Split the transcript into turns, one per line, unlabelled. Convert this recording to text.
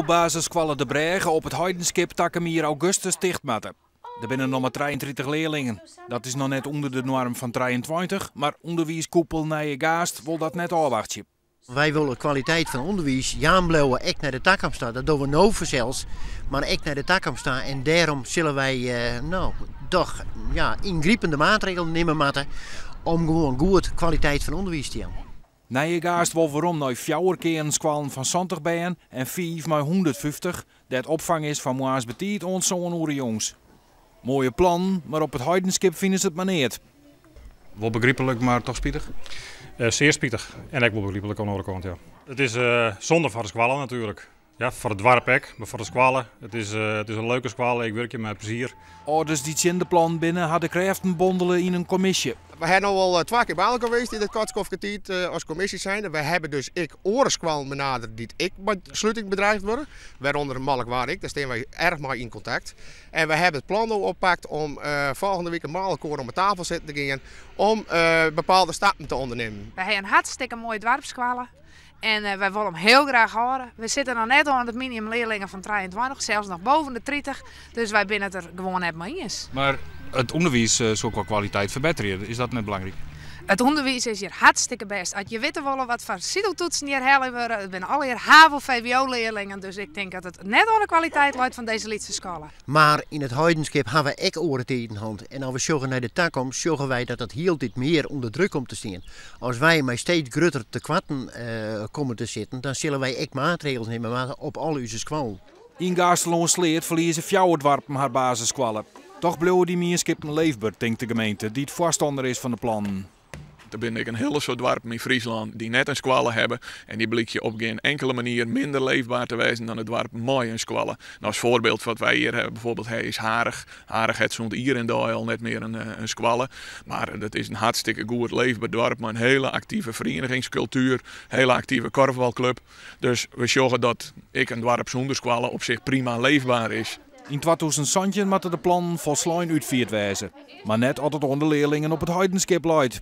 Basisschool De Brege op het Heidenskip takken hier augustus dichtmatten. Er binnen nog maar 33 leerlingen. Dat is nog net onder de norm van 23, maar onderwijskoepel Nijengaast wil dat net afwachten.
Wij willen kwaliteit van onderwijs, blijven echt naar de toekomst staan. Dat doen we nu zelfs, maar echt naar de toekomst staan. En daarom zullen wij toch ingrijpende maatregelen nemen moeten om gewoon goed kwaliteit van onderwijs te hebben.
Nijengaast wil waarom nou 4 keer een squalen van 70 bijen en 5 maar 150, dat opvang is van moa's betiet ons zo'n jongs. Mooie plan, maar op het Heidenskip vinden ze het maar niet.
Wel begrijpelijk, maar toch spietig? Zeer spietig. En ook wel begrijpelijk aan de andere kant, ja. Het is zonde voor de squallen natuurlijk. Ja, voor het dorp ook, maar voor de squallen. Het is een leuke squal, ik werk je met plezier.
Ouders die het zenderplan binnen hadden krachten bondelen in een commissie.
We hebben al 2 keer bij elkaar geweest in het Kortskofketiet als commissie zijn. We hebben dus orenskwaal benaderd die ik sluiting bedreigd worden. Waaronder Malk waar ik, daar staan wij erg mee in contact. En we hebben het plan oppakt om volgende week een maalkoor om de tafel zitten te gaan om bepaalde stappen te ondernemen.
We hebben een hartstikke mooie dorpsschool. En wij willen hem heel graag houden. We zitten nog net aan het minimum leerlingen van 23, zelfs nog boven de 30. Dus wij zijn het er gewoon net mee eens.
Maar het onderwijs zou qua kwaliteit verbeteren, is dat net belangrijk?
Het onderwijs is hier hartstikke best. Als je weet wel wat voor CITO-toetsen hier halen worden, het zijn alle hier HAVO-VWO-leerlingen. Dus ik denk dat het net aan de kwaliteit luidt van deze Lietse scholen.
Maar in het Heidenskip hebben we ook oren in de hand. En als we zorgen naar de toekomst, zorgen wij dat het heel dit meer onder druk komt te staan. Als wij met steeds groter te kwatten komen te zitten, dan zullen wij ook maatregelen nemen op al onze scholen.
In Gaastelonsleert verliezen 4 dorpen haar basisscholen. Toch blijven die meerskippen leefbaar, denkt de gemeente, die het voorstander is van de plannen.
Er ben ik een hele soort dorpen in Friesland die net een squallen hebben. En die blik je op geen enkele manier minder leefbaar te wijzen dan het dorp mooi een squallen. Nou, als voorbeeld wat wij hier hebben bijvoorbeeld is Harig. Harig heeft zo'n hier en daar al net meer een squallen. Maar dat is een hartstikke goed leefbaar dorp. Maar een hele actieve verenigingscultuur. Hele actieve korfbalclub. Dus we zorgen dat een dorp zonder squallen op zich prima leefbaar is.
In 2000 moeten de plannen volslijn uitgevoerd wijzen. Maar net altijd onder leerlingen op het Heidenskip luidt.